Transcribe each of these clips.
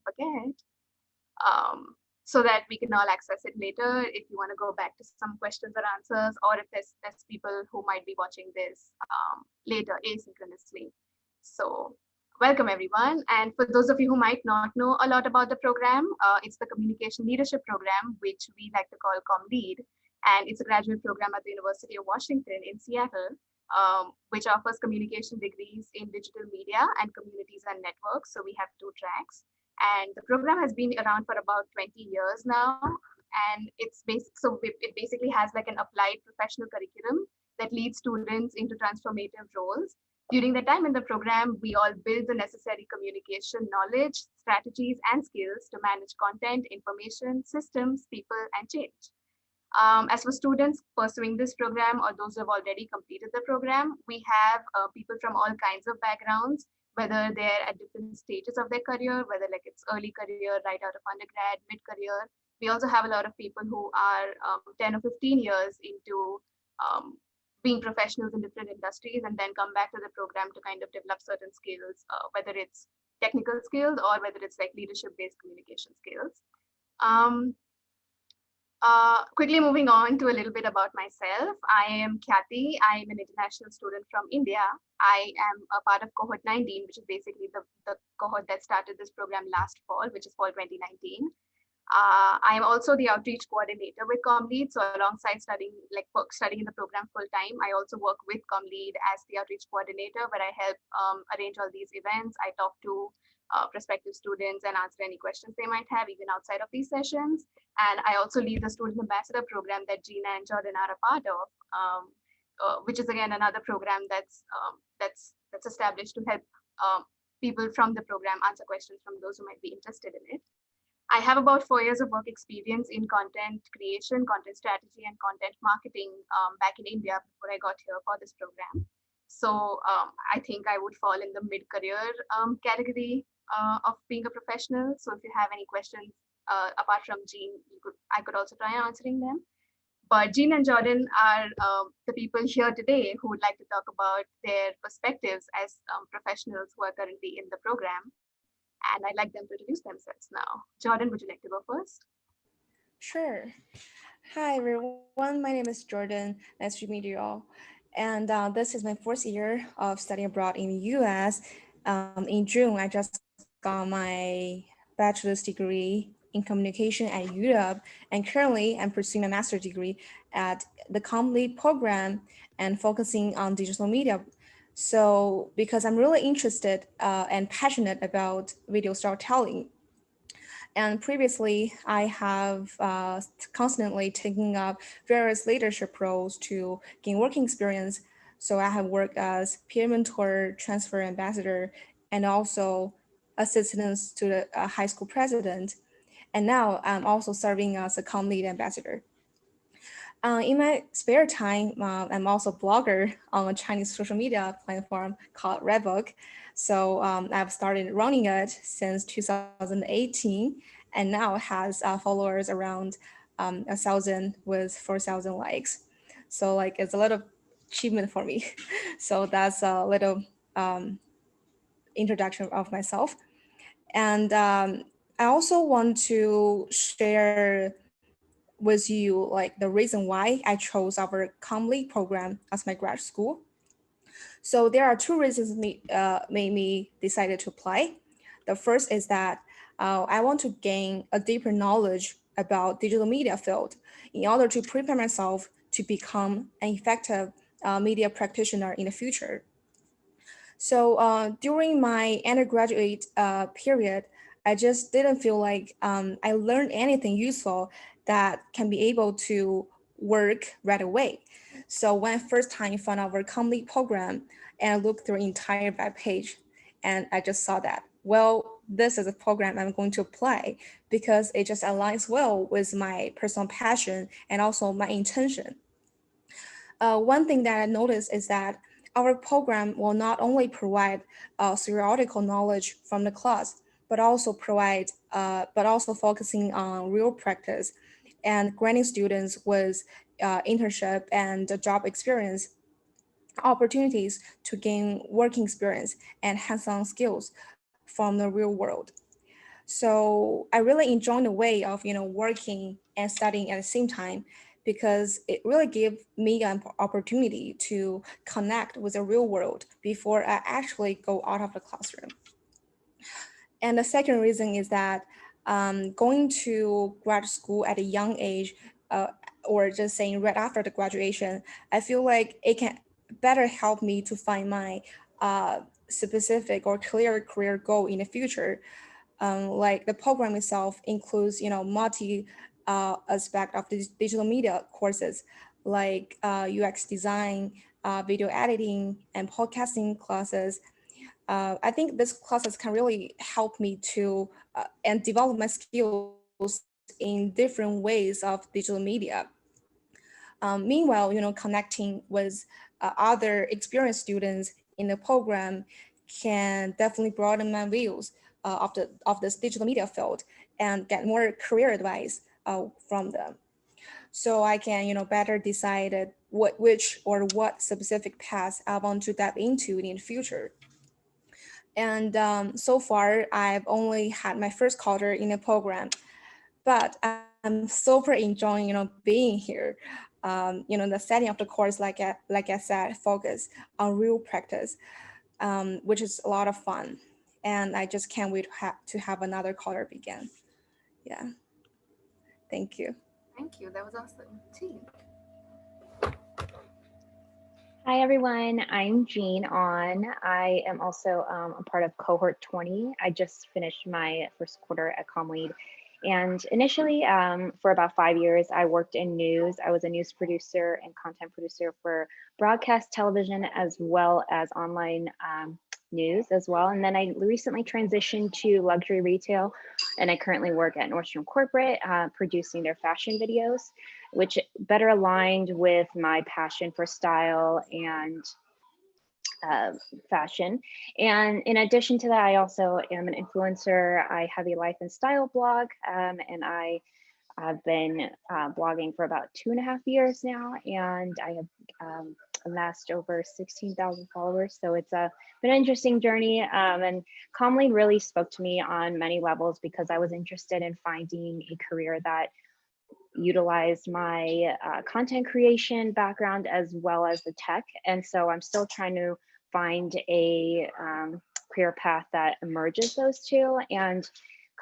forget, so that we can all access it later if you want to go back to some questions or answers, or if there's people who might be watching this later asynchronously. So welcome everyone. And for those of you who might not know a lot about the program, it's the Communication Leadership Program, which we like to call ComLead. And it's a graduate program at the University of Washington in Seattle, which offers communication degrees in digital media and communities and networks. So we have two tracks. And the program has been around for about 20 years now. And it basically has like an applied professional curriculum that leads students into transformative roles. During the time in the program, we all build the necessary communication knowledge, strategies, and skills to manage content, information, systems, people, and change. As for students pursuing this program or those who have already completed the program, we have people from all kinds of backgrounds, whether they're at different stages of their career, whether like it's early career, right out of undergrad, mid career. We also have a lot of people who are 10 or 15 years into being professionals in different industries and then come back to the program to kind of develop certain skills, whether it's technical skills or whether it's like leadership based communication skills. Um, Quickly moving on to a little bit about myself. I am Khyati. I am an international student from India. I am a part of cohort 19, which is basically the cohort that started this program last fall, which is fall 2019. I am also the outreach coordinator with ComLead. So alongside studying in the program full time, I also work with ComLead as the outreach coordinator, where I help arrange all these events. I talk to prospective students and answer any questions they might have, even outside of these sessions. And I also lead the student ambassador program that Gina and Jordyn are a part of, which is again another program that's established to help people from the program answer questions from those who might be interested in it. I have about 4 years of work experience in content creation, content strategy, and content marketing back in India before I got here for this program. So I think I would fall in the mid-career category of being a professional. So if you have any questions apart from Jean, I could also try answering them. But Jean and Jordyn are the people here today who would like to talk about their perspectives as professionals who are currently in the program. And I'd like them to introduce themselves now. Jordyn, would you like to go first? Sure. Hi, everyone. My name is Jordyn. Nice to meet you all. And this is my fourth year of studying abroad in the US. In June, I just got my bachelor's degree in communication at UW. And currently, I'm pursuing a master's degree at the ComLead program and focusing on digital media. So, because I'm really interested and passionate about video storytelling, and previously, I have constantly taken up various leadership roles to gain working experience. So I have worked as peer mentor, transfer ambassador, and also assistant to the high school president. And now I'm also serving as a com lead ambassador. In my spare time, I'm also a blogger on a Chinese social media platform called Redbook. So I've started running it since 2018, and now has followers around 1,000 with 4,000 likes. So like it's a little achievement for me. So that's a little um, introduction of myself. And I also want to share with you like the reason why I chose our ComLead program as my grad school. So there are two reasons made me decided to apply. The first is that I want to gain a deeper knowledge about digital media field in order to prepare myself to become an effective media practitioner in the future. So during my undergraduate period, I just didn't feel like I learned anything useful that can be able to work right away. So when I first time found our complete program and I looked through the entire web page, and I just saw that, well, this is a program I'm going to apply because it just aligns well with my personal passion and also my intention. One thing that I noticed is that our program will not only provide theoretical knowledge from the class, but also focusing on real practice and granting students with internship and job experience opportunities to gain working experience and hands-on skills from the real world. So I really enjoy the way of, working and studying at the same time, because it really gave me an opportunity to connect with the real world before I actually go out of the classroom. And the second reason is that going to grad school at a young age, uh, or just saying right after the graduation, I feel like it can better help me to find my specific or clear career goal in the future. Like the program itself includes, multi aspect of the digital media courses, like UX design, video editing, and podcasting classes. I think these classes can really help me to and develop my skills in different ways of digital media. Meanwhile, connecting with other experienced students in the program can definitely broaden my views of this digital media field and get more career advice from them. So I can, better decide which or what specific path I want to dive into in the future. And so far, I've only had my first quarter in the program, but I'm super enjoying, being here. The setting of the course, like I said, focus on real practice, which is a lot of fun. And I just can't wait to have another quarter begin. Yeah, thank you. Thank you. That was awesome. Tea. Hi everyone, I'm Jean On. I am also a part of cohort 20. I just finished my first quarter at ComLead. And initially, for about 5 years, I worked in news. I was a news producer and content producer for broadcast television as well as online news as well. And then I recently transitioned to luxury retail, and I currently work at Nordstrom Corporate, producing their fashion videos, which better aligned with my passion for style and uh, fashion. And in addition to that, I also am an influencer. I have a life and style blog, and I've been blogging for about 2.5 years now, and I have amassed over 16,000 followers. So it's been an interesting journey. And Comly really spoke to me on many levels because I was interested in finding a career that utilized my content creation background as well as the tech. And so I'm still trying to find a career path that merges those two. And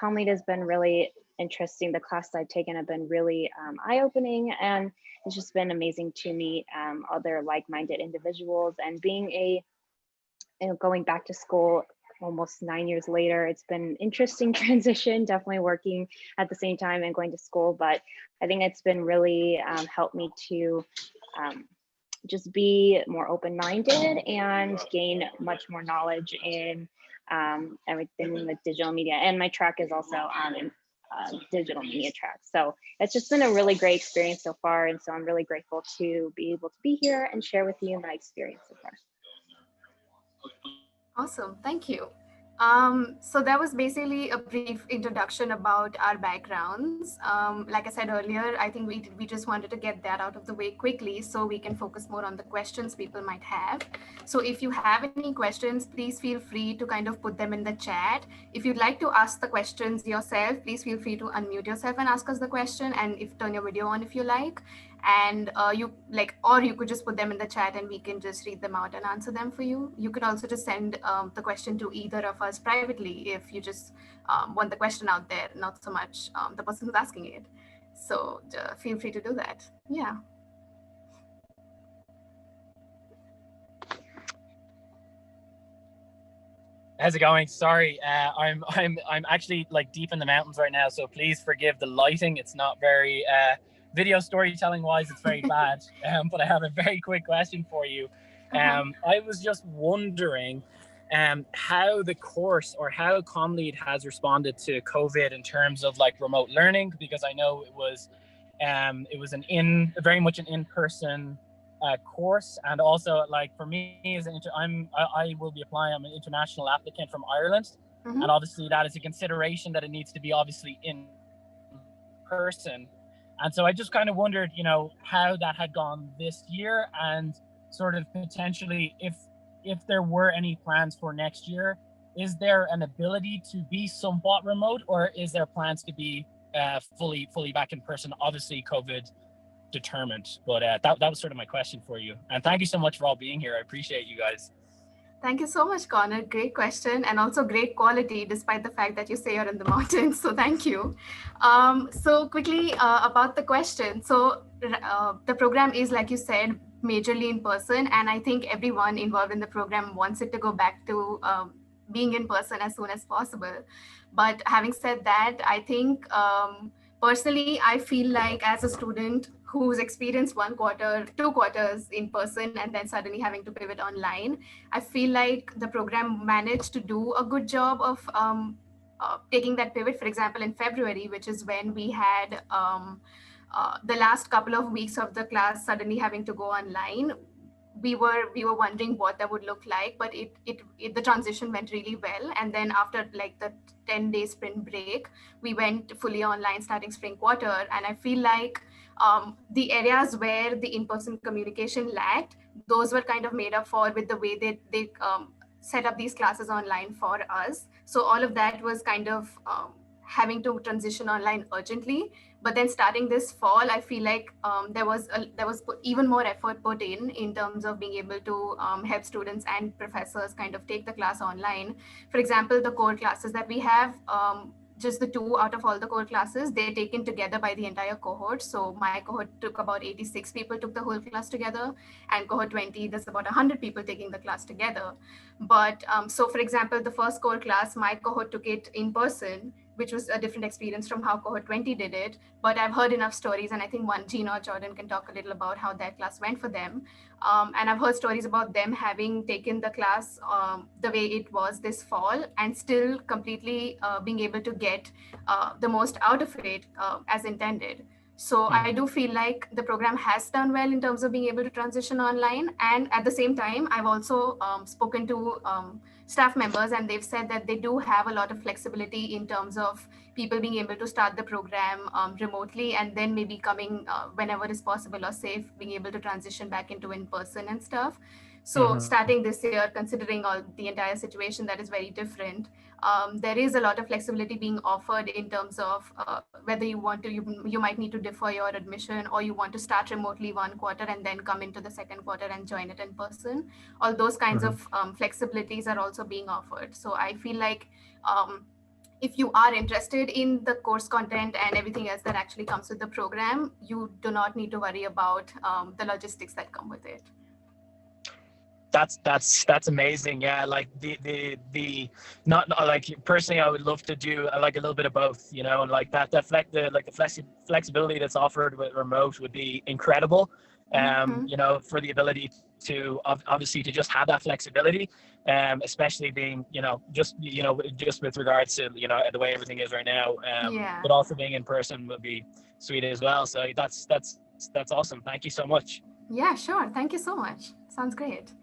ComLead has been really interesting. The classes I've taken have been really eye-opening, and it's just been amazing to meet other like-minded individuals. And being going back to school almost 9 years later, it's been an interesting transition, definitely working at the same time and going to school, but I think it's been really helped me to just be more open-minded and gain much more knowledge in everything with digital media. And my track is also in digital media track. So it's just been a really great experience so far. And so I'm really grateful to be able to be here and share with you my experience so far. Awesome. Thank you. So that was basically a brief introduction about our backgrounds. Like I said earlier, I think we just wanted to get that out of the way quickly so we can focus more on the questions people might have. So if you have any questions, please feel free to kind of put them in the chat. If you'd like to ask the questions yourself, please feel free to unmute yourself and ask us the question, and if turn your video on if you like. And or you could just put them in the chat and we can just read them out and answer them for you. You could also just send the question to either of us privately if you just want the question out there, not so much the person who's asking it. So feel free to do that. Yeah. How's it going? Sorry, I'm actually like deep in the mountains right now, so please forgive the lighting. It's not very video storytelling wise, it's very bad. But I have a very quick question for you. I was just wondering how the course or how ComLead has responded to COVID in terms of like remote learning, because I know it was very much an in-person course, and also like for me as I will be applying. I'm an international applicant from Ireland, and obviously that is a consideration that it needs to be obviously in person. And so I just kind of wondered, how that had gone this year, and sort of potentially if there were any plans for next year, is there an ability to be somewhat remote, or is there plans to be fully back in person? Obviously, COVID determined, but that was sort of my question for you. And thank you so much for all being here. I appreciate you guys. Thank you so much, Connor. Great question, and also great quality, despite the fact that you say you're in the mountains. So thank you. So quickly about the question. So the program is, like you said, majorly in person, and I think everyone involved in the program wants it to go back to being in person as soon as possible. But having said that, I think personally, I feel like as a student who's experienced 1 quarter, 2 quarters in person, and then suddenly having to pivot online, I feel like the program managed to do a good job of taking that pivot. For example, in February, which is when we had the last couple of weeks of the class suddenly having to go online, we were wondering what that would look like, but the transition went really well. And then after like the 10-day sprint break, we went fully online starting spring quarter. And I feel like the areas where the in-person communication lacked, those were kind of made up for with the way they set up these classes online for us. So all of that was kind of having to transition online urgently. But then starting this fall, I feel like there was even more effort put in terms of being able to help students and professors kind of take the class online. For example, the core classes that we have, just the 2 out of all the core classes, they're taken together by the entire cohort. So my cohort took about 86 people took the whole class together, and cohort 20, there's about 100 people taking the class together. But so for example, the first core class, my cohort took it in person, which was a different experience from how cohort 20 did it. But I've heard enough stories, and I think Jean or Jordyn can talk a little about how that class went for them. And I've heard stories about them having taken the class the way it was this fall, and still completely being able to get the most out of it as intended. So I do feel like the program has done well in terms of being able to transition online. And at the same time, I've also spoken to staff members, and they've said that they do have a lot of flexibility in terms of people being able to start the program remotely, and then maybe coming whenever is possible or safe, being able to transition back into in-person and stuff. So starting this year, considering all the entire situation that is very different, there is a lot of flexibility being offered in terms of whether you want to, you might need to defer your admission, or you want to start remotely 1 quarter and then come into the second quarter and join it in person. All those kinds of flexibilities are also being offered. So I feel like if you are interested in the course content and everything else that actually comes with the program, you do not need to worry about the logistics that come with it. That's amazing. Yeah, like the not like personally, I would love to do like a little bit of both, you know, and like the flexibility that's offered with remote would be incredible. You know, for the ability to obviously to just have that flexibility, especially being, you know, just with regards to, you know, the way everything is right now, but also being in person would be sweet as well. So that's awesome. Thank you so much. Yeah, sure. Thank you so much. Sounds great.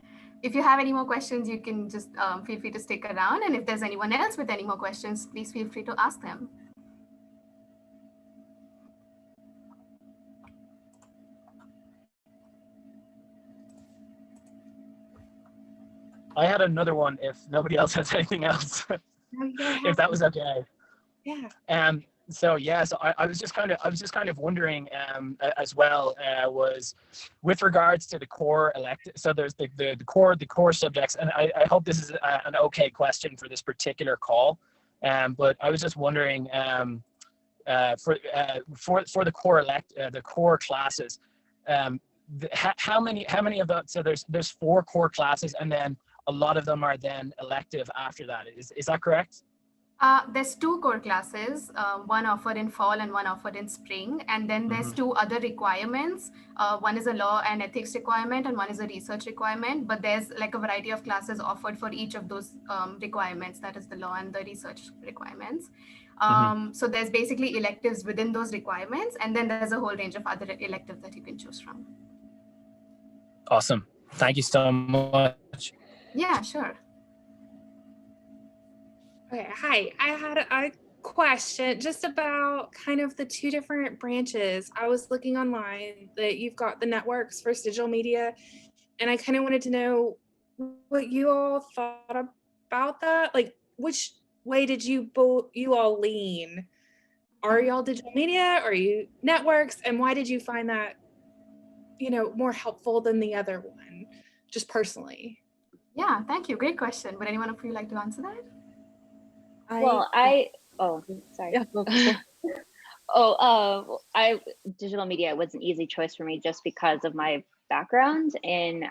If you have any more questions, you can just feel free to stick around. And if there's anyone else with any more questions, please feel free to ask them. I had another one if nobody else has anything else, if that was okay. Yeah. So I was just kind of wondering as well, was with regards to the core elective. So there's the core subjects, and I hope this is an okay question for this particular call. But I was just wondering for the core classes, how many of those? So there's 4 core classes, and then a lot of them are then elective after that. Is that correct? There's 2 core classes, one offered in fall and one offered in spring. And then there's 2 other requirements. One is a law and ethics requirement, and one is a research requirement. But there's like a variety of classes offered for each of those requirements, that is the law and the research requirements. So there's basically electives within those requirements. And then there's a whole range of other electives that you can choose from. Awesome. Thank you so much. Yeah, sure. Okay, hi. I had a question just about kind of the 2 different branches. I was looking online that you've got the networks versus digital media, and I kind of wanted to know what you all thought about that. Like, which way did you all lean? Are y'all digital media? Are you networks? And why did you find that, more helpful than the other one, just personally? Yeah, thank you. Great question. Would anyone of you like to answer that? Well, sorry. Yeah, go. I digital media was an easy choice for me just because of my background in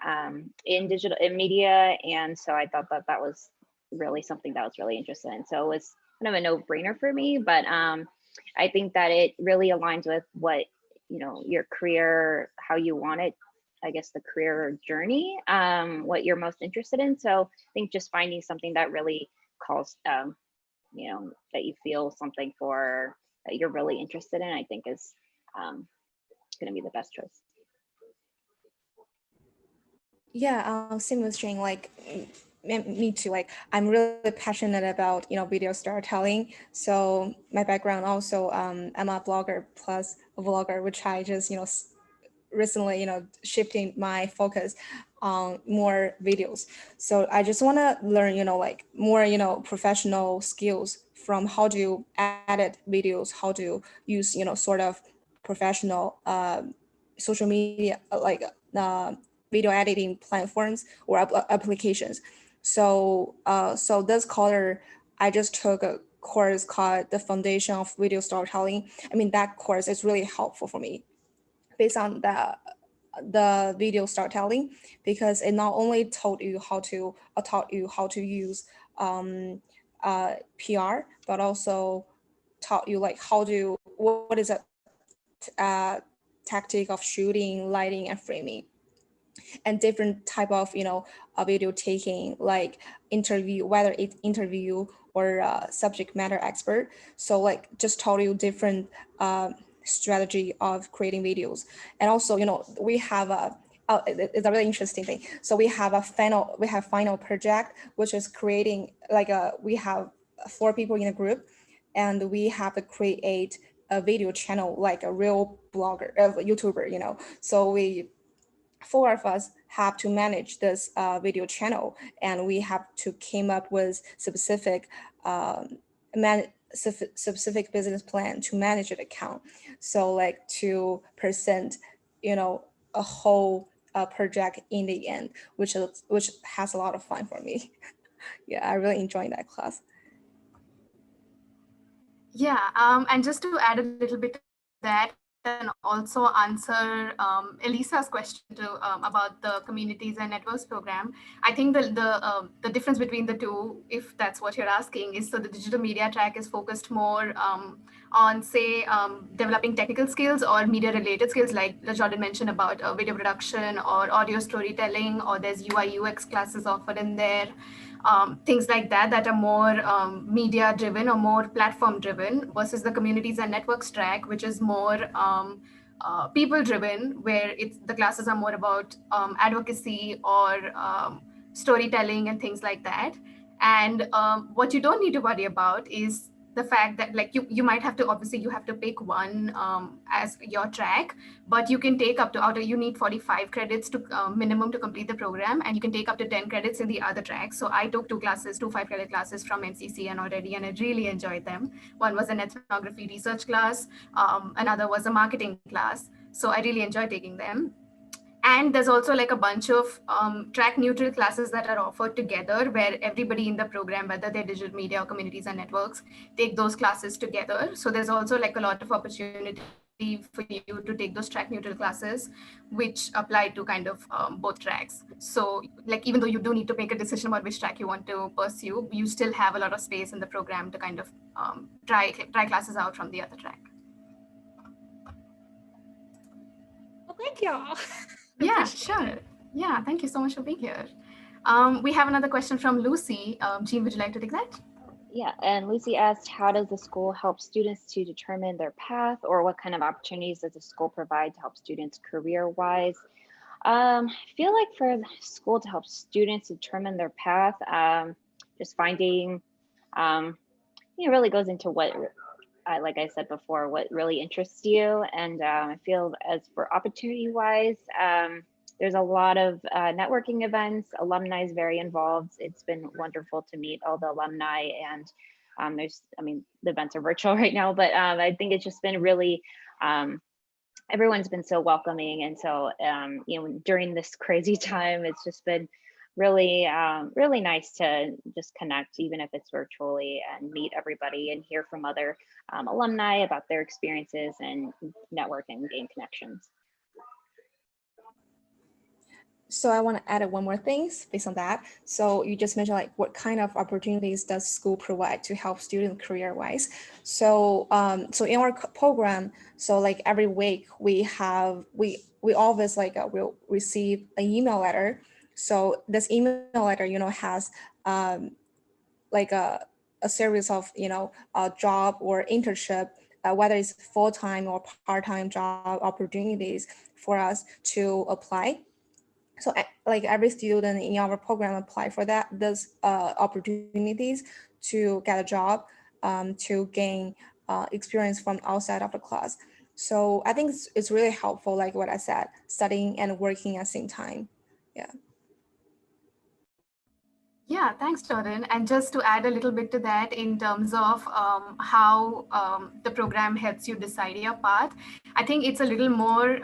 digital in media, and so I thought that was really something that I was really interested in. So it was kind of a no-brainer for me, but I think that it really aligns with what your career, how you want it. I guess the career journey, what you're most interested in. So I think just finding something that really calls that you feel something for that you're really interested in, I think is going to be the best choice. Yeah, same with Jane. Like me too. Like I'm really passionate about video storytelling. So my background also I'm a blogger plus a vlogger, which I just recently shifting my focus on more videos. So I just want to learn like more professional skills from how to edit videos, how to use sort of professional social media video editing platforms or applications. So this quarter I just took a course called the Foundation of Video Storytelling. I mean, that course is really helpful for me based on the video storytelling, because it not only taught you how to use PR, but also taught you like what is a tactic of shooting, lighting, and framing, and different type of video taking, like interview, whether it's interview or subject matter expert. So like just taught you different strategy of creating videos. And also we have it's a really interesting thing. So we have final project, which is creating we have 4 people in a group, and we have to create a video channel like a real blogger, YouTuber. So we 4 of us have to manage this video channel, and we have to came up with specific specific business plan to manage an account. So like to present, a whole project in the end, which has a lot of fun for me. Yeah, I really enjoyed that class. Yeah, and just to add a little bit to that and also answer Elisa's question about the communities and networks program. I think the difference between the two, if that's what you're asking, is so the digital media track is focused more on say developing technical skills or media related skills, like Jordyn mentioned about video production or audio storytelling, or there's UI UX classes offered in there. Things like that are more media driven or more platform driven, versus the communities and networks track, which is more people driven, where the classes are more about advocacy or storytelling and things like that. And what you don't need to worry about is the fact that like you might have to, obviously you have to pick one as your track, but you can take up to you need 45 credits to minimum to complete the program, and you can take up to 10 credits in the other track. So I took 2 5-credit classes from NCCN already, and I really enjoyed them. One was an ethnography research class, another was a marketing class. So I really enjoyed taking them. And there's also like a bunch of track neutral classes that are offered together, where everybody in the program, whether they're digital media or communities and networks, take those classes together. So there's also like a lot of opportunity for you to take those track neutral classes, which apply to kind of both tracks. So like even though you do need to make a decision about which track you want to pursue, you still have a lot of space in the program to kind of try classes out from the other track. Well, thank y'all. Yeah, sure. Yeah, thank you so much for being here. We have another question from Lucy. Jean, would you like to take that? Yeah, and Lucy asked, how does the school help students to determine their path, or what kind of opportunities does the school provide to help students career-wise? I feel like for the school to help students determine their path, just finding, it really goes into what, like I said before, what really interests you. And I feel as for opportunity-wise, there's a lot of networking events. Alumni is very involved. It's been wonderful to meet all the alumni, and the events are virtual right now, but I think it's just been really, everyone's been so welcoming. And so, during this crazy time, it's just been really, really nice to just connect, even if it's virtually, and meet everybody and hear from other alumni about their experiences and network and gain connections. So I want to add one more thing based on that. So you just mentioned like what kind of opportunities does school provide to help students career-wise? So so in our program, so like every week we always like will receive an email letter. So this email letter, has like a series of a job or internship, whether it's full-time or part-time job opportunities for us to apply. So like every student in our program apply for those opportunities to get a job, to gain experience from outside of the class. So I think it's really helpful, like what I said, studying and working at the same time. Yeah. Yeah, thanks, Jordyn. And just to add a little bit to that in terms of how the program helps you decide your path, I think it's a little more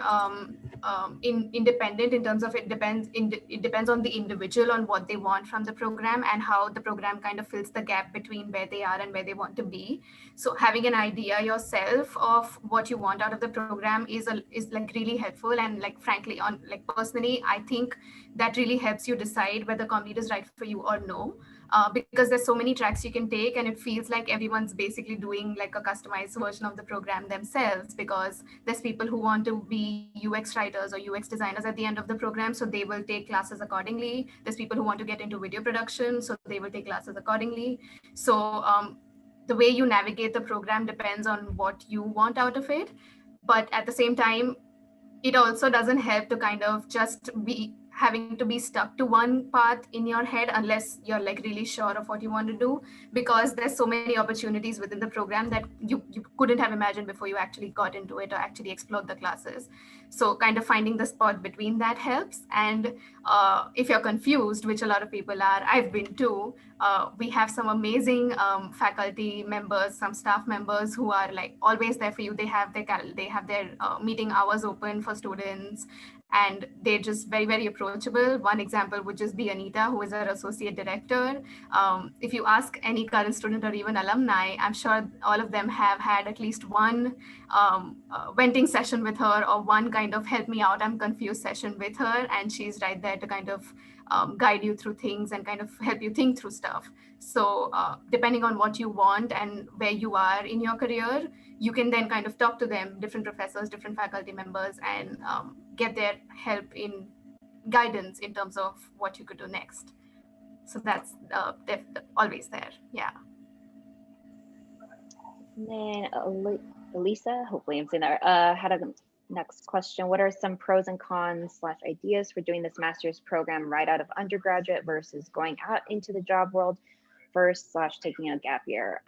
independent in terms of it depends on the individual on what they want from the program and how the program kind of fills the gap between where they are and where they want to be. So having an idea yourself of what you want out of the program is like really helpful. And like frankly, on like personally, I think that really helps you decide whether comedy is right for you or no, because there's so many tracks you can take and it feels like everyone's basically doing like a customized version of the program themselves, because there's people who want to be UX writers or UX designers at the end of the program, so they will take classes accordingly. There's people who want to get into video production, so they will take classes accordingly. So the way you navigate the program depends on what you want out of it, but at the same time it also doesn't help to kind of just be having to be stuck to one path in your head unless you're like really sure of what you want to do, because there's so many opportunities within the program that you couldn't have imagined before you actually got into it or actually explored the classes. So kind of finding the spot between that helps. And if you're confused, which a lot of people are, I've been too, we have some amazing faculty members, some staff members who are like always there for you. They have their meeting hours open for students, and they're just very, very approachable. One example would just be Anita, who is our associate director. If you ask any current student or even alumni, I'm sure all of them have had at least one venting session with her or one kind of help me out, I'm confused session with her. And she's right there to kind of guide you through things and kind of help you think through stuff. So depending on what you want and where you are in your career, you can then kind of talk to them, different professors, different faculty members, and get their help in guidance in terms of what you could do next. So that's always there. Yeah. And then Elisa, hopefully I'm saying that, had a next question. What are some pros and cons / ideas for doing this master's program right out of undergraduate versus going out into the job world first / taking a gap year?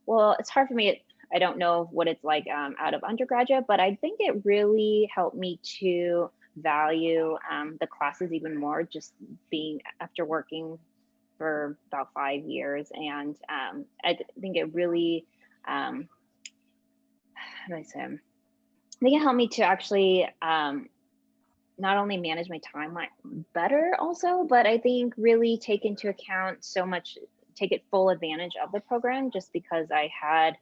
Well, it's hard for me. I don't know what it's like out of undergraduate, but I think it really helped me to value the classes even more, just being after working for about 5 years. And I think it really, how do I say? I think it helped me to actually not only manage my time better also, but I think really take into account take it full advantage of the program, just because I had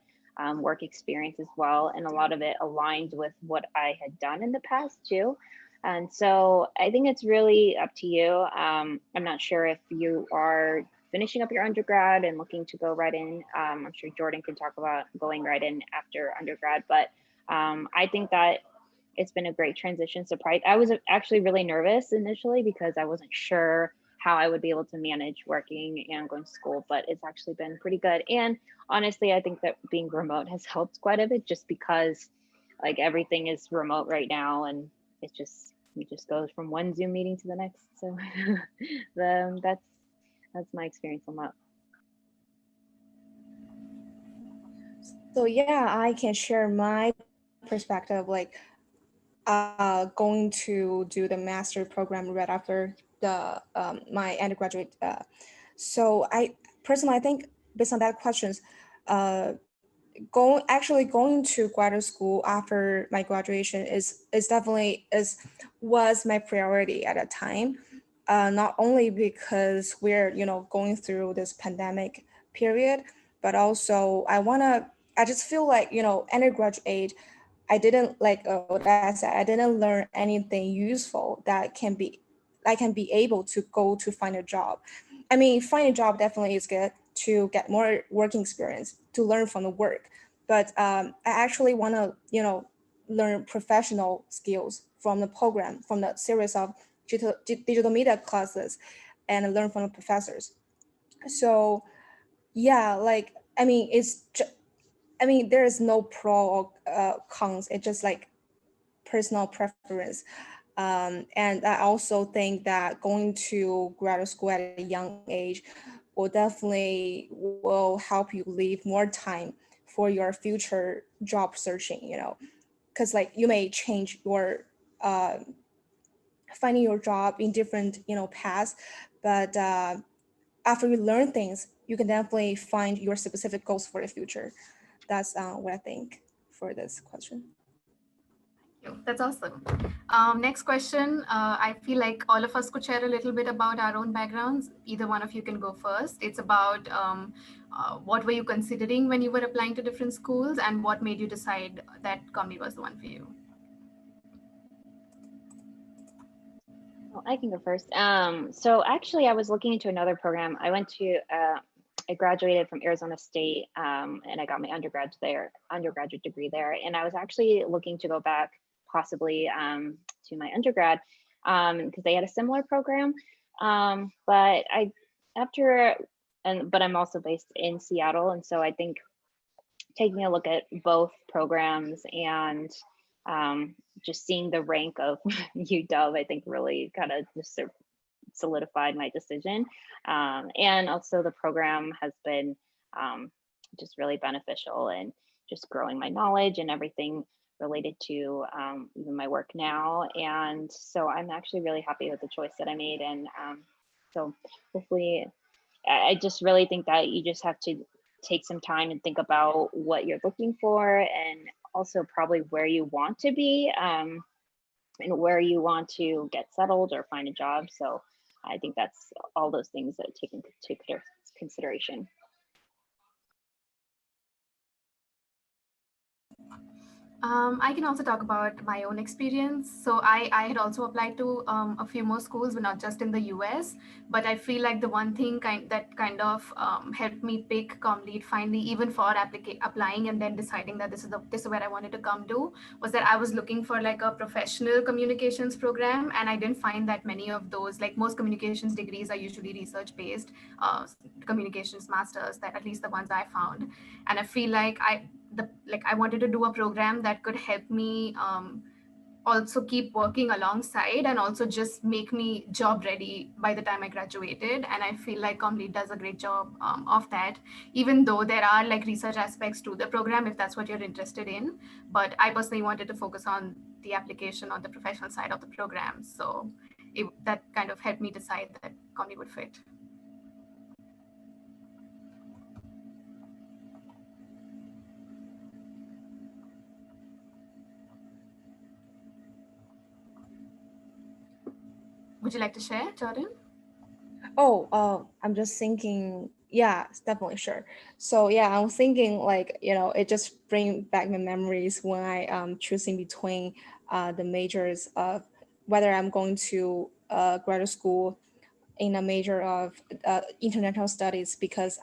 work experience as well. And a lot of it aligned with what I had done in the past too. And so I think it's really up to you. I'm not sure if you are finishing up your undergrad and looking to go right in. I'm sure Jordyn can talk about going right in after undergrad, but I think that it's been a great transition. Surprise. I was actually really nervous initially because I wasn't sure how I would be able to manage working and going to school, but it's actually been pretty good. And honestly, I think that being remote has helped quite a bit, just because like everything is remote right now, and it just goes from one Zoom meeting to the next. So that's my experience on that. So yeah, I can share my perspective. Like going to do the master program right after the my undergraduate. So I personally, I think based on that questions, uh, going to graduate school after my graduation is definitely is was my priority at a time. Not only because we're going through this pandemic period, but also I just feel like undergraduate I didn't what I said. I didn't learn anything useful I can be able to go to find a job. I mean, find a job definitely is good to get more working experience, to learn from the work. But I actually want to, learn professional skills from the program, from the series of digital media classes, and learn from the professors. So yeah, like I mean, I mean, there is no pro or cons. It's just like personal preference. And I also think that going to graduate school at a young age will definitely will help you leave more time for your future job searching, because like you may change your uh, finding your job in different, paths, but after you learn things, you can definitely find your specific goals for the future. That's what I think for this question. That's awesome. Next question. I feel like all of us could share a little bit about our own backgrounds. Either one of you can go first. It's about what were you considering when you were applying to different schools, and what made you decide that comedy was the one for you? Well, I can go first. So actually, I was looking into another program. I graduated from Arizona State, and I got my undergraduate degree there. And I was actually looking to go back possibly to my undergrad because they had a similar program. But after, but I'm also based in Seattle, and so I think taking a look at both programs and just seeing the rank of UW, I think really kind of just solidified my decision. And also the program has been just really beneficial in just growing my knowledge and everything related to even my work now. And so I'm actually really happy with the choice that I made. And so hopefully, I just really think that you just have to take some time and think about what you're looking for, and also probably where you want to be and where you want to get settled or find a job. So I think that's all those things that take into consideration. I can also talk about my own experience. So I had also applied to a few more schools, but not just in the US. But I feel like the one thing that kind of helped me pick ComLead finally, even for applying and then deciding that this is where I wanted to come to, was that I was looking for like a professional communications program, and I didn't find that many of those. Like most communications degrees are usually research based, communications masters. That at least the ones I found, and I feel like I wanted to do a program that could help me also keep working alongside and also just make me job ready by the time I graduated. And I feel like Comlead does a great job of that, even though there are like research aspects to the program if that's what you're interested in. But I personally wanted to focus on the application on the professional side of the program. So that kind of helped me decide that Comlead would fit. Would you like to share, Jordyn? I'm just thinking, yeah, it's definitely sure. So yeah, I'm thinking like, it just bring back my memories when I choosing between the majors of whether I'm going to graduate school in a major of international studies, because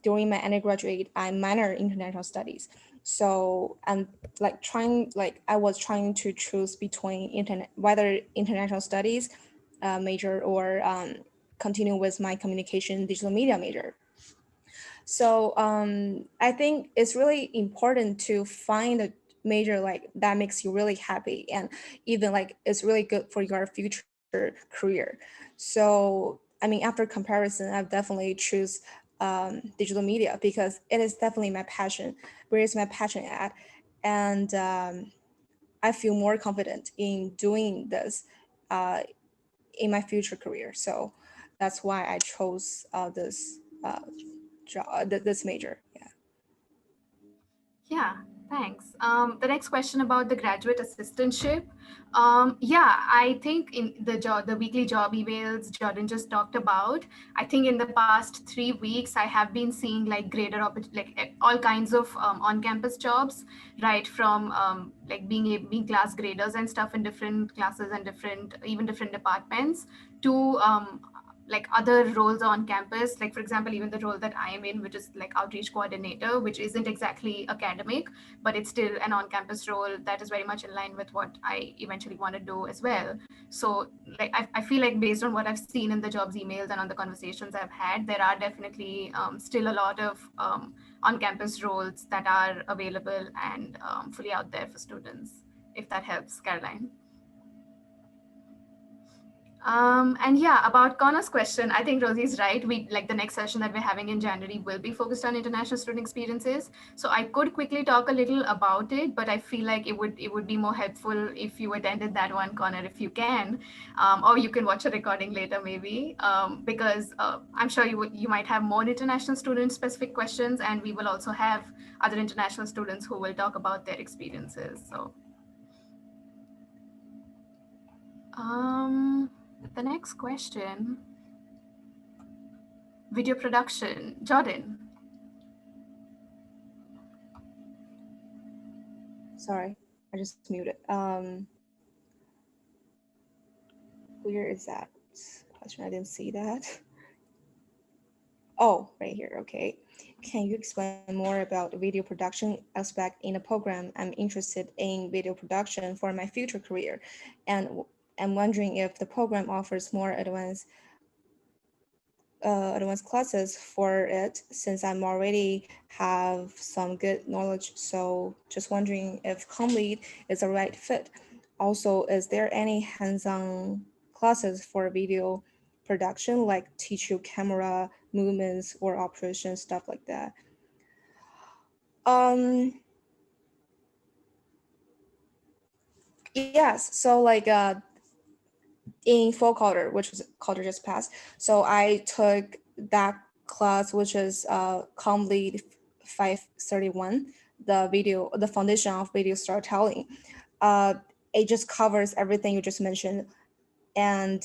during my undergraduate, I minor in international studies. So I'm I was trying to choose between whether international studies major or continue with my communication digital media major. So I think it's really important to find a major like that makes you really happy, and even like it's really good for your future career. So I mean, after comparison, I've definitely choose digital media because it is definitely my passion. Where is my passion at? And I feel more confident in doing this in my future career. So that's why I chose this job, this major. Yeah. Yeah, thanks. The next question about the graduate assistantship. Yeah, I think in the weekly job emails Jordyn just talked about, I think in the past 3 weeks, I have been seeing like all kinds of on-campus jobs, right? From like being class graders and stuff in different classes and even different departments to like other roles on campus, like for example even the role that I am in, which is like outreach coordinator, which isn't exactly academic, but it's still an on-campus role that is very much in line with what I eventually want to do as well. So like I feel like based on what I've seen in the jobs emails and on the conversations I've had, there are definitely still a lot of on-campus roles that are available and fully out there for students, if that helps, Caroline. And yeah, about Connor's question, I think Rosie's right. We like the next session that we're having in January will be focused on international student experiences. So I could quickly talk a little about it, but I feel like it would be more helpful if you attended that one, Connor, if you can, or you can watch a recording later maybe, because I'm sure you might have more international student specific questions, and we will also have other international students who will talk about their experiences. So. The next question, video production, Jordyn. Sorry, I just muted. Where is that question? I didn't see that. Oh, right here. Okay. Can you explain more about the video production aspect in the program? I'm interested in video production for my future career, and I'm wondering if the program offers more advanced classes for it, since I'm already have some good knowledge. So just wondering if ComLead is a right fit. Also, is there any hands-on classes for video production, like teach you camera movements or operation, stuff like that? Um, yes. So like in fall quarter, which was quarter just passed. So I took that class, which is ComLead 531, the foundation of video storytelling. It just covers everything you just mentioned, and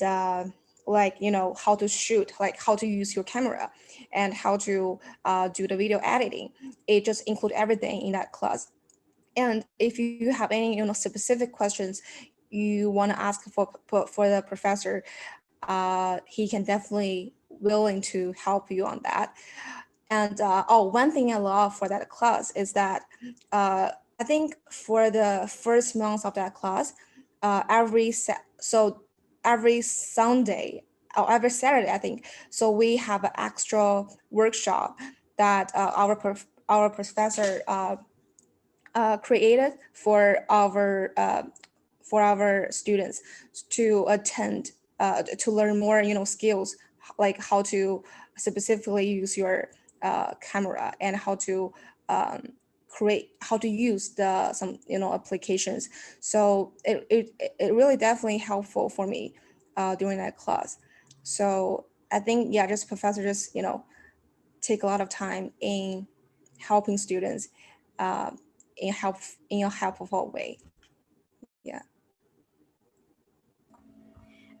like how to shoot, like how to use your camera, and how to do the video editing. It just include everything in that class. And if you have any specific questions you want to ask for the professor, he can definitely willing to help you on that. And one thing I love for that class is that I think for the first month of that class, every Sunday or every Saturday, I think, so we have an extra workshop that our professor created for our students to attend, to learn more skills, like how to specifically use your camera, and how to how to use some applications. So it really definitely helpful for me during that class. So I think, yeah, just professor just take a lot of time in helping students uh, in a helpful way. Yeah.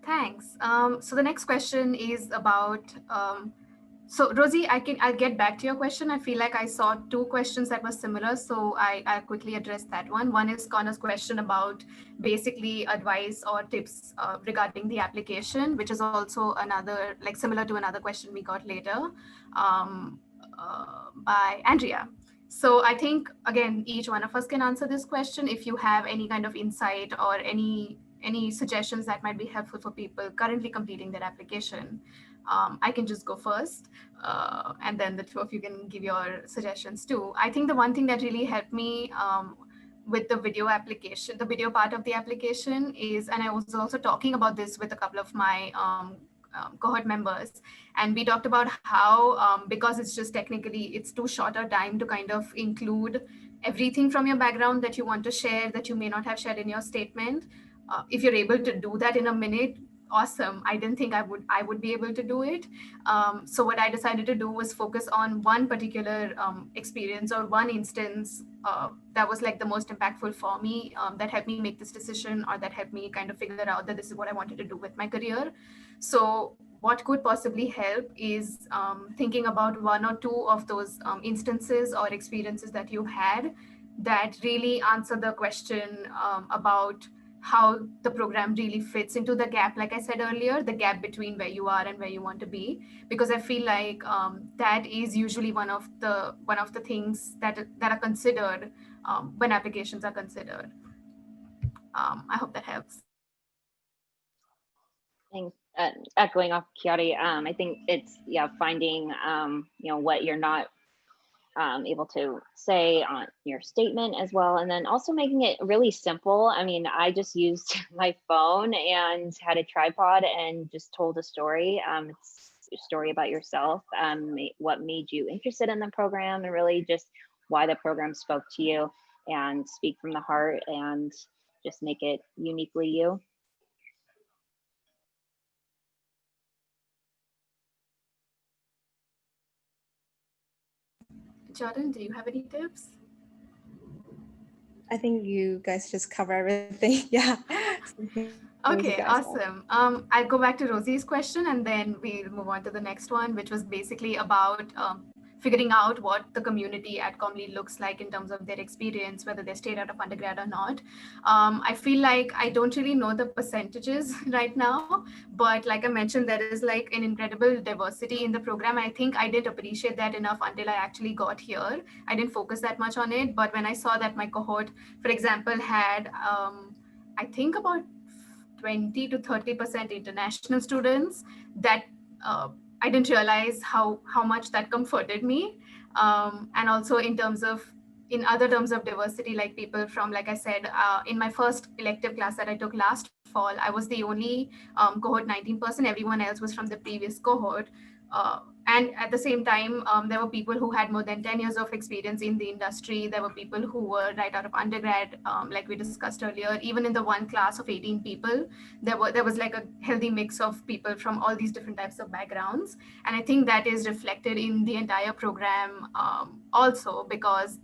Thanks. So the next question is about. So Rosie, I'll get back to your question. I feel like I saw two questions that were similar, so I'll quickly address that one. One is Connor's question about basically advice or tips regarding the application, which is also another, like similar to another question we got later by Andrea. So I think again, each one of us can answer this question. If you have any kind of insight or any suggestions that might be helpful for people currently completing their application, I can just go first, and then the two of you can give your suggestions too. I think the one thing that really helped me with the video application, the video part of the application is, and I was also talking about this with a couple of my cohort members, and we talked about how because it's just technically it's too short a time to kind of include everything from your background that you want to share that you may not have shared in your statement. If you're able to do that in a minute, awesome. I didn't think I would be able to do it. So what I decided to do was focus on one particular experience or one instance that was like the most impactful for me, that helped me make this decision, or that helped me kind of figure out that this is what I wanted to do with my career. So what could possibly help is thinking about one or two of those instances or experiences that you've had that really answer the question about how the program really fits into the gap, like I said earlier, the gap between where you are and where you want to be. Because I feel like that is usually one of the things that are considered when applications are considered. I hope that helps. think echoing off Khyati, I think it's finding what you're not able to say on your statement as well, and then also making it really simple. I mean, I just used my phone and had a tripod and just told a story. It's a story about yourself, what made you interested in the program, and really just why the program spoke to you, and speak from the heart and just make it uniquely you. Jordyn, do you have any tips? I think you guys just cover everything. Yeah. Okay, awesome. I'll go back to Rosie's question and then we'll move on to the next one, which was basically about figuring out what the community at Comly looks like in terms of their experience, whether they stayed out of undergrad or not. I feel like I don't really know the percentages right now, but like I mentioned, there is like an incredible diversity in the program. I think I didn't appreciate that enough until I actually got here. I didn't focus that much on it, but when I saw that my cohort, for example, had I think about 20 to 30% international students, that uh, I didn't realize how much that comforted me. And also in other terms of diversity, like people from, like I said, in my first elective class that I took last fall, I was the only cohort 19%. Everyone else was from the previous cohort. And at the same time, there were people who had more than 10 years of experience in the industry. There were people who were right out of undergrad, like we discussed earlier. Even in the one class of 18 people, there was like a healthy mix of people from all these different types of backgrounds. And I think that is reflected in the entire program, also because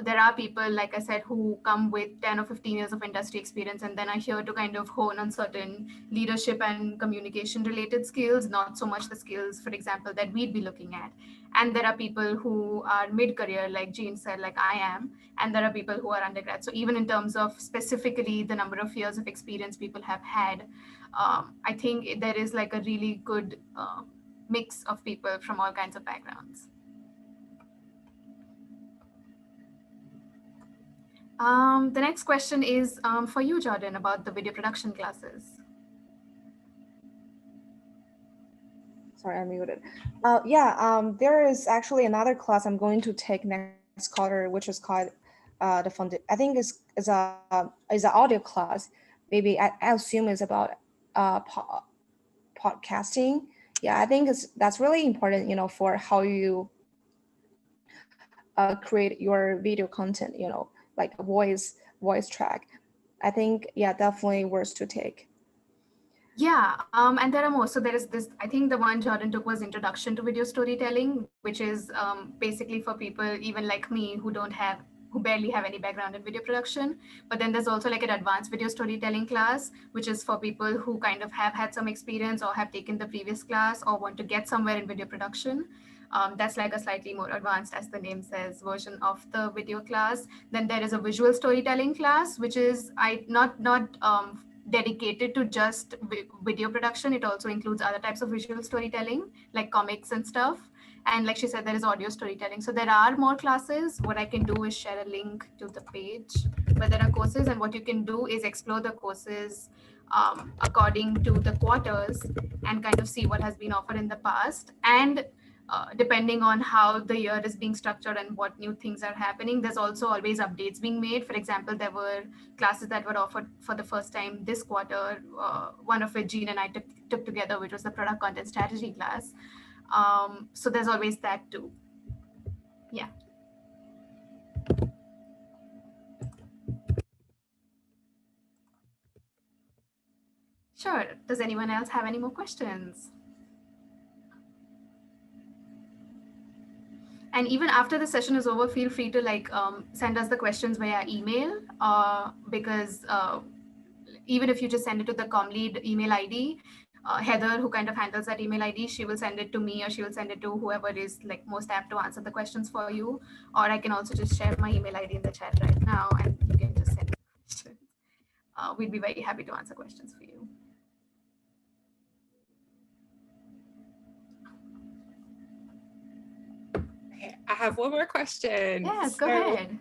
there are people, like I said, who come with 10 or 15 years of industry experience and then are here to kind of hone on certain leadership and communication related skills, not so much the skills, for example, that we'd be looking at. And there are people who are mid-career, like Jean said, like I am, and there are people who are undergrad. So even in terms of specifically the number of years of experience people have had, I think there is like a really good mix of people from all kinds of backgrounds. The next question is for you, Jordyn, about the video production classes. Sorry, I muted. There is actually another class I'm going to take next quarter, which is called the funded. I think is an audio class. Maybe I assume it's about podcasting. Yeah, I think that's really important. For how you create your video content. Like a voice track. I think definitely worth to take. Yeah, and there are more. So there is this, I think the one Jordyn took was Introduction to Video Storytelling, which is basically for people even like me who barely have any background in video production. But then there's also like an advanced video storytelling class, which is for people who kind of have had some experience or have taken the previous class or want to get somewhere in video production. That's like a slightly more advanced, as the name says, version of the video class. Then there is a visual storytelling class, which is not dedicated to just video production. It also includes other types of visual storytelling, like comics and stuff. And like she said, there is audio storytelling. So there are more classes. What I can do is share a link to the page where there are courses. And what you can do is explore the courses according to the quarters and kind of see what has been offered in the past. And depending on how the year is being structured and what new things are happening, there's also always updates being made. For example, there were classes that were offered for the first time this quarter, one of which Jean and I took together, which was the product content strategy class. So there's always that too. Yeah. Sure. Does anyone else have any more questions? And even after the session is over, feel free to send us the questions via email, because even if you just send it to the ComLead email ID, Heather, who kind of handles that email ID, she will send it to me, or she will send it to whoever is like most apt to answer the questions for you. Or I can also just share my email ID in the chat right now, and you can just send questions. We'd be very happy to answer questions for you. Okay, I have one more question. Yes, go ahead.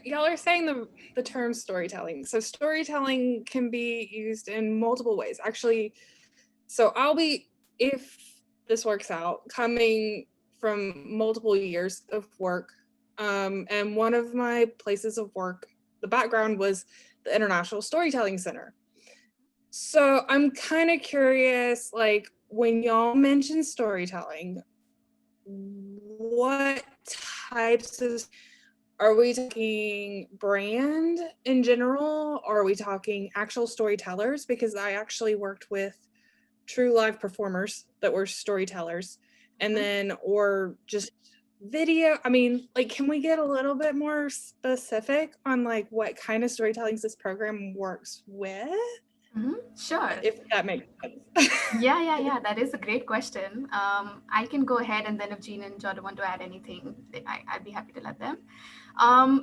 Y'all are saying the term storytelling. So storytelling can be used in multiple ways. Actually, so I'll be, if this works out, coming from multiple years of work. And one of my places of work, the background was the International Storytelling Center. So I'm kind of curious, like when y'all mention storytelling, what types of, are we talking brand in general? Or are we talking actual storytellers? Because I actually worked with true live performers that were storytellers, and then, or just video. I mean, like, can we get a little bit more specific on like what kind of storytelling this program works with? Sure. If that makes sense. Yeah. That is a great question. I can go ahead, and then if Jean and Jordyn want to add anything, I'd be happy to let them.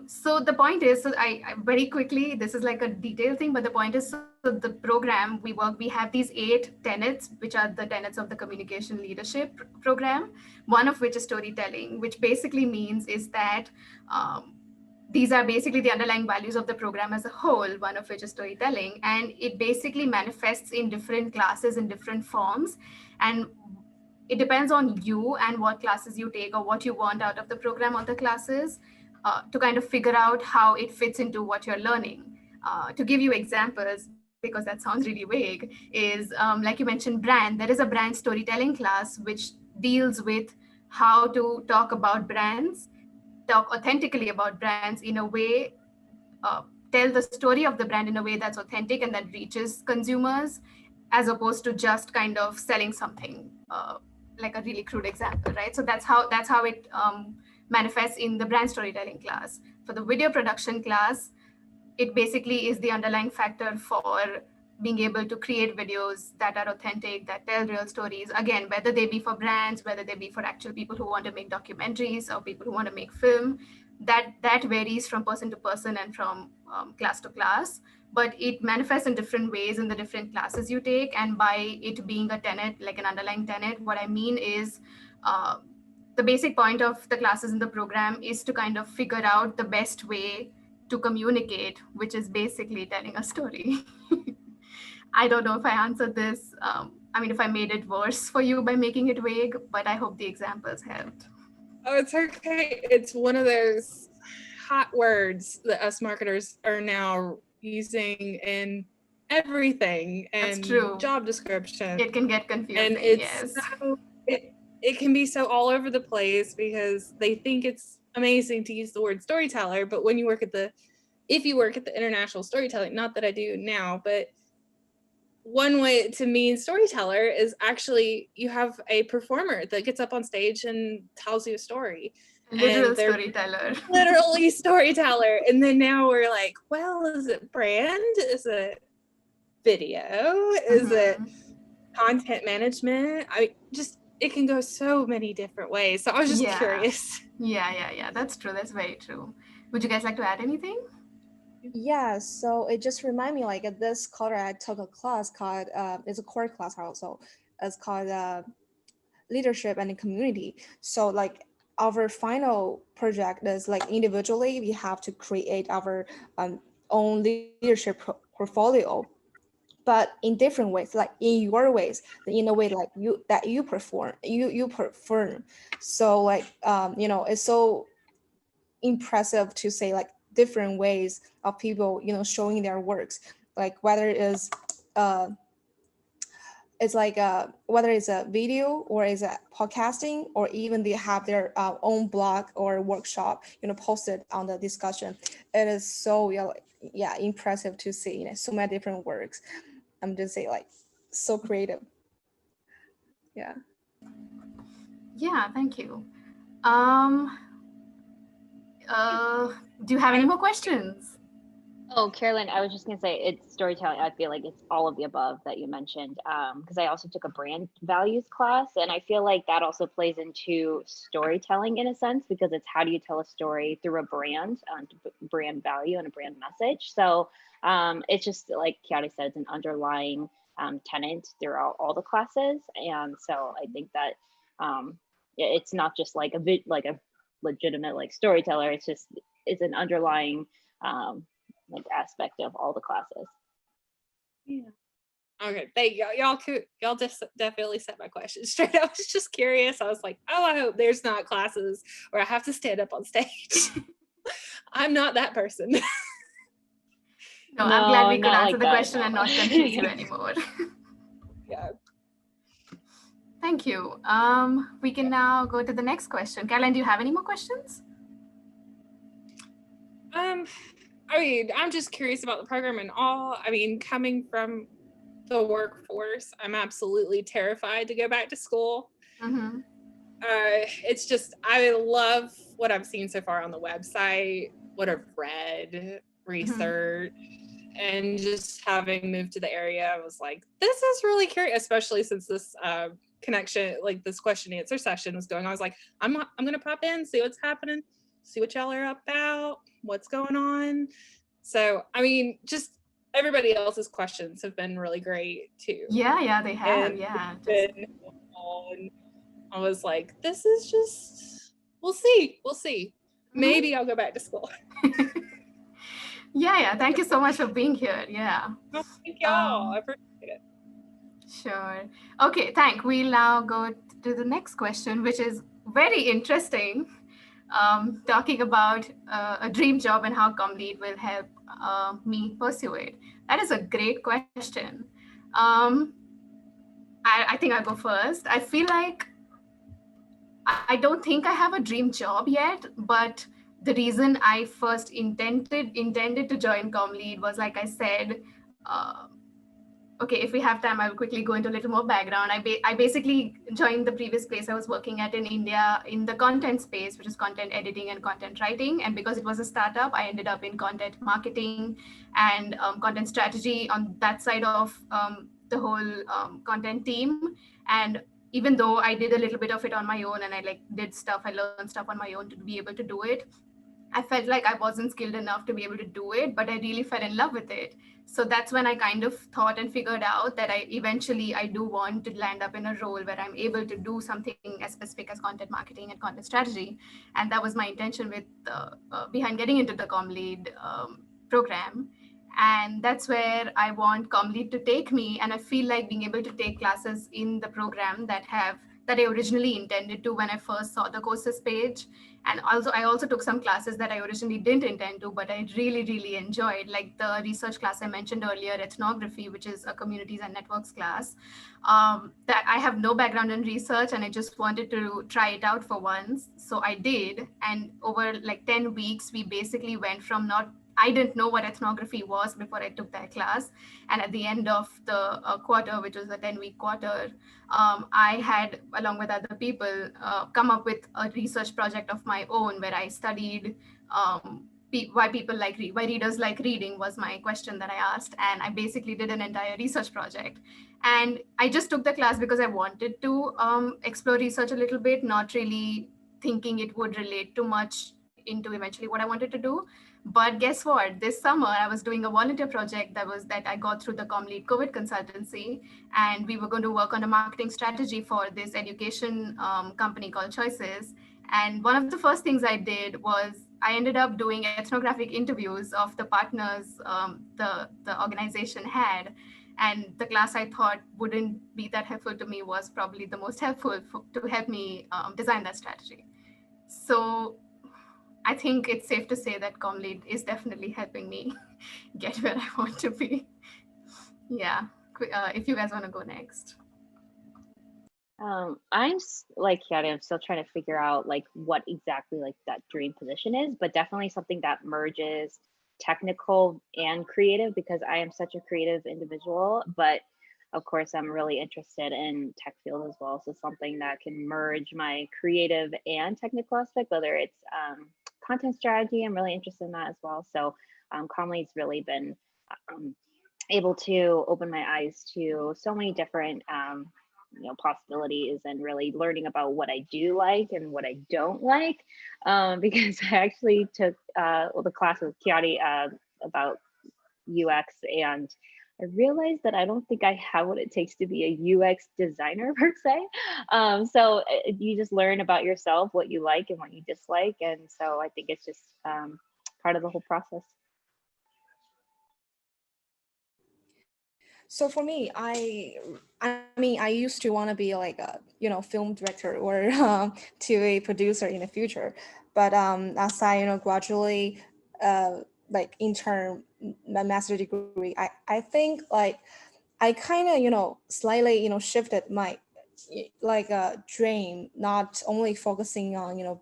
So the point is, so I very quickly, this is like a detailed thing, but the point is, so the program we have these 8 tenets, which are the tenets of the communication leadership program, one of which is storytelling, which basically means is that these are basically the underlying values of the program as a whole, one of which is storytelling. And it basically manifests in different classes in different forms. And it depends on you and what classes you take or what you want out of the program or the classes, to kind of figure out how it fits into what you're learning. To give you examples, because that sounds really vague, is like you mentioned, brand. There is a brand storytelling class which deals with how to talk about brands, talk authentically about brands in a way, tell the story of the brand in a way that's authentic and that reaches consumers, as opposed to just kind of selling something, like a really crude example, right? So that's how it manifests in the brand storytelling class. For the video production class, it basically is the underlying factor for being able to create videos that are authentic, that tell real stories. Again, whether they be for brands, whether they be for actual people who want to make documentaries or people who want to make film, that varies from person to person and from class to class. But it manifests in different ways in the different classes you take. And by it being a tenet, like an underlying tenet, what I mean is, the basic point of the classes in the program is to kind of figure out the best way to communicate, which is basically telling a story. I don't know if I answered this. I mean, if I made it worse for you by making it vague, but I hope the examples helped. Oh, it's okay. It's one of those hot words that us marketers are now using in everything and That's true. job description. It can get confusing. And it's yes. it can be so all over the place because they think it's amazing to use the word storyteller, but when you work at the, if you work at the International Storytelling, not that I do now, but one way to mean storyteller is actually you have a performer that gets up on stage and tells you a story. Literal and they're storyteller. literally storyteller. And then now we're like, well, is it brand? Is it video? Is it content management? It can go so many different ways. So I was just curious. Yeah. That's true. That's very true. Would you guys like to add anything? Yeah, so it just reminded me, like at this quarter I took a class called, it's a core class also. It's called leadership and community. So like our final project is like individually we have to create our own leadership portfolio, but in different ways, like in your ways, in a way like you perform. So like it's so impressive to say like different ways of people showing their works, like whether it's whether it's a video or is a podcasting, or even they have their own blog or workshop posted on the discussion. It is so yeah, impressive to see, so many different works. I'm just saying, like, so creative. Yeah. Yeah, thank you. Um, do you have any more questions? Oh, Carolyn, I was just gonna say it's storytelling. I feel like it's all of the above that you mentioned. Because I also took a brand values class, and I feel like that also plays into storytelling in a sense, because it's how do you tell a story through a brand, brand value and a brand message. So it's just like Khyati said, it's an underlying tenant throughout all the classes, and so I think that it's not just like a legitimate like storyteller. It's an underlying like aspect of all the classes. Yeah. Okay, thank y'all. Y'all just definitely set my question straight. I was just curious. I was like, oh, I hope there's not classes where I have to stand up on stage. I'm not that person. No, I'm glad we could not answer like the that, question no. and not confuse you anymore. Yeah. Thank you. We can now go to the next question. Caroline, do you have any more questions? I mean, I'm just curious about the program and all. I mean, coming from the workforce, I'm absolutely terrified to go back to school. Mm-hmm. It's just, I love what I've seen so far on the website, what I've read, research, and just having moved to the area, I was like, this is really curious, especially since this connection, like this question and answer session was going on. I was like, I'm gonna pop in, see what's happening, see what y'all are about, what's going on. So, I mean, just everybody else's questions have been really great too. Yeah, they have. And Yeah. it's been fun. I was like, this is just, we'll see. Maybe I'll go back to school. Yeah. Thank you so much for being here. Yeah. Oh, thank y'all. I appreciate it. Sure. Okay, we'll now go to the next question, which is very interesting. Talking about a dream job and how ComLead will help me pursue it. That is a great question. Um, I think I'll go first. I feel like I don't think I have a dream job yet, but the reason I first intended to join ComLead was, like I said, okay, if we have time, I'll quickly go into a little more background. I basically joined the previous place I was working at in India in the content space, which is content editing and content writing. And because it was a startup, I ended up in content marketing and content strategy on that side of the whole content team. And even though I did a little bit of it on my own and I learned stuff on my own to be able to do it, I felt like I wasn't skilled enough to be able to do it, but I really fell in love with it. So that's when I kind of thought and figured out that I do want to land up in a role where I'm able to do something as specific as content marketing and content strategy. And that was my intention with behind getting into the ComLead program. And that's where I want ComLead to take me. And I feel like being able to take classes in the program that I originally intended to when I first saw the courses page. And also I also took some classes that I originally didn't intend to, but I really enjoyed, like the research class I mentioned earlier, ethnography, which is a communities and networks class. That I have no background in research and I just wanted to try it out for once, so I did. And over like 10 weeks we basically went from I didn't know what ethnography was before I took that class. And at the end of the quarter, which was a 10-week quarter, I had, along with other people, come up with a research project of my own where I studied why why readers like reading was my question that I asked. And I basically did an entire research project. And I just took the class because I wanted to explore research a little bit, not really thinking it would relate too much into eventually what I wanted to do. But guess what? This summer, I was doing a volunteer project that I got through the ComLead COVID consultancy, and we were going to work on a marketing strategy for this education company called Choices. And one of the first things I did was I ended up doing ethnographic interviews of the partners the organization had. And the class I thought wouldn't be that helpful to me was probably the most helpful to help me design that strategy. So I think it's safe to say that ComLead is definitely helping me get where I want to be. Yeah, if you guys want to go next. Like Khyati, I'm still trying to figure out like what exactly like that dream position is, but definitely something that merges technical and creative because I am such a creative individual, but of course I'm really interested in tech field as well. So something that can merge my creative and technical aspect, whether it's content strategy, I'm really interested in that as well. So Comly's really been um, able to open my eyes to so many different possibilities and really learning about what I do like and what I don't like, because I actually took the class with Khyati about UX, and I realized that I don't think I have what it takes to be a UX designer per se. So you just learn about yourself, what you like and what you dislike, and so I think it's just part of the whole process. So for me, I mean, I used to want to be like a film director or to a producer in the future, but as I gradually like intern my master degree, I think like I kind of slightly shifted my like a dream, not only focusing on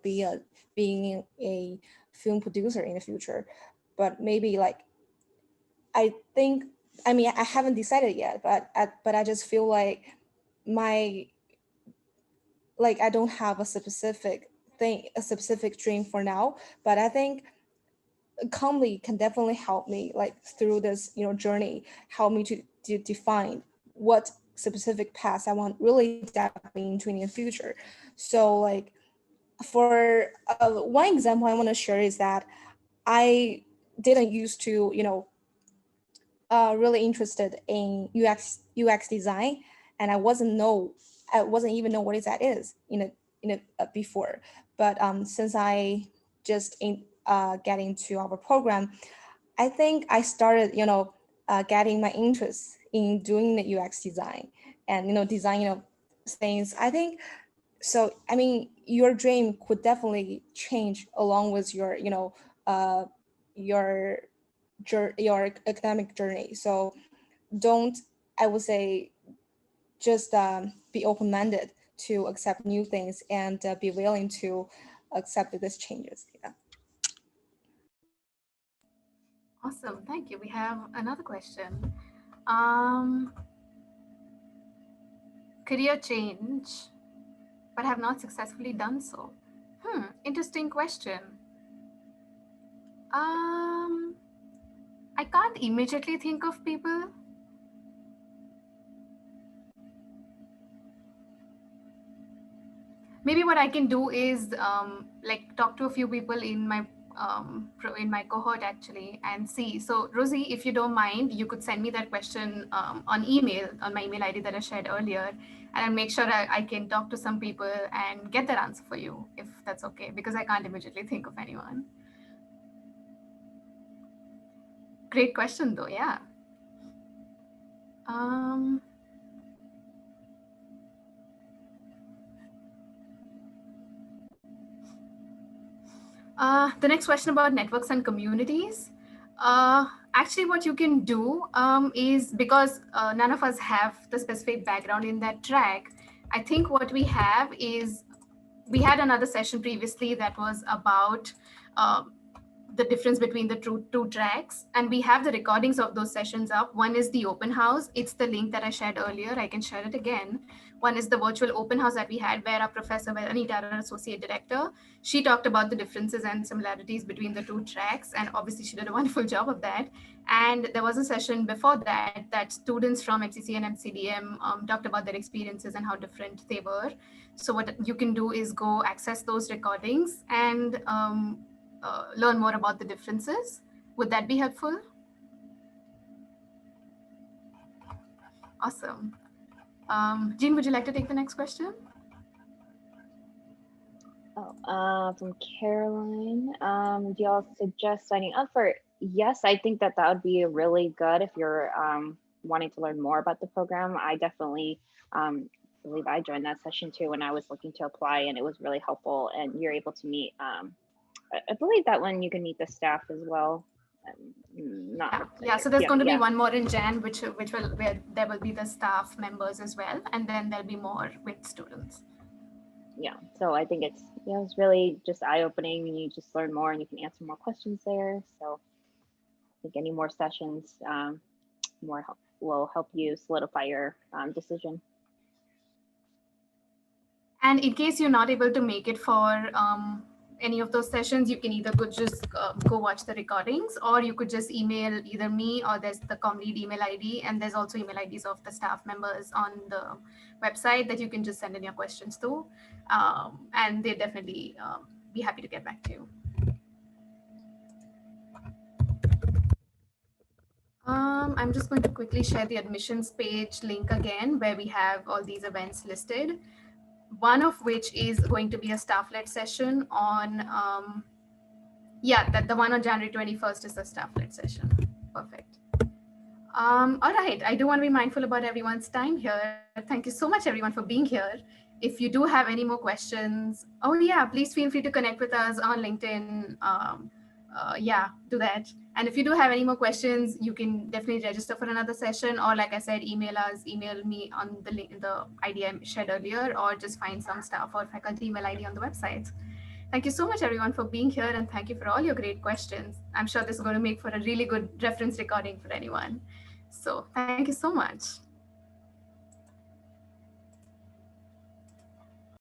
being a film producer in the future, but maybe like I think, I mean, I haven't decided yet, but I just feel like my like I don't have a specific thing, a specific dream for now. But I think Comly can definitely help me like through this journey, help me to define what specific paths I want really dive into in the future. So like for one example I want to share is that I didn't used to really interested in UX design, and I wasn't even know what is that is before. But since I just get into our program, I think I started getting my interest in doing the UX design and design things. I think so. I mean, your dream could definitely change along with your your your academic journey. So don't, I would say, just be open-minded to accept new things and be willing to accept these changes. Yeah. Awesome. Thank you. We have another question. Um, Career change, but have not successfully done so. Interesting question. Um, I can't immediately think of people. Maybe what I can do is like talk to a few people in my cohort actually and see. So Rosie, if you don't mind, you could send me that question on email on my email ID that I shared earlier, and I'll make sure I can talk to some people and get that answer for you if that's okay, because I can't immediately think of anyone. Great question though, yeah. Um, the next question about networks and communities. Actually, what you can do is, because none of us have the specific background in that track, I think what we have is, we had another session previously that was about the difference between the two tracks, and we have the recordings of those sessions up. One is the open house, it's the link that I shared earlier, I can share it again. One is the virtual open house that we had, where our professor Anita, our associate director, she talked about the differences and similarities between the two tracks, and obviously she did a wonderful job of that. And there was a session before that students from HCC and MCDM talked about their experiences and how different they were. So what you can do is go access those recordings and learn more about the differences. Would that be helpful? Awesome. Jean, would you like to take the next question? From Caroline, do y'all suggest signing up for it? Yes, I think that would be really good if you're wanting to learn more about the program. I definitely believe I joined that session too when I was looking to apply, and it was really helpful. And you're able to meet, I believe that one you can meet the staff as well. Yeah, so there's going to be one more in Jan, where there will be the staff members as well, and then there'll be more with students. Yeah, so I think it's really just eye-opening, and you just learn more and you can answer more questions there. So think any more sessions will help you solidify your decision. And in case you're not able to make it for any of those sessions, you can either just go watch the recordings, or you could just email either me, or there's the ComLead email ID, and there's also email IDs of the staff members on the website that you can just send in your questions to, and they definitely be happy to get back to you. I'm just going to quickly share the admissions page link again, where we have all these events listed. One of which is going to be a staff-led session on, the one on January 21st is the staff-led session. Perfect. All right, I do want to be mindful about everyone's time here. Thank you so much, everyone, for being here. If you do have any more questions, please feel free to connect with us on LinkedIn. Do that. And if you do have any more questions, you can definitely register for another session, or like I said, email me on the link, the ID I shared earlier, or just find some staff or faculty email ID on the website. Thank you so much, everyone, for being here, and thank you for all your great questions. I'm sure this is going to make for a really good reference recording for anyone. So thank you so much.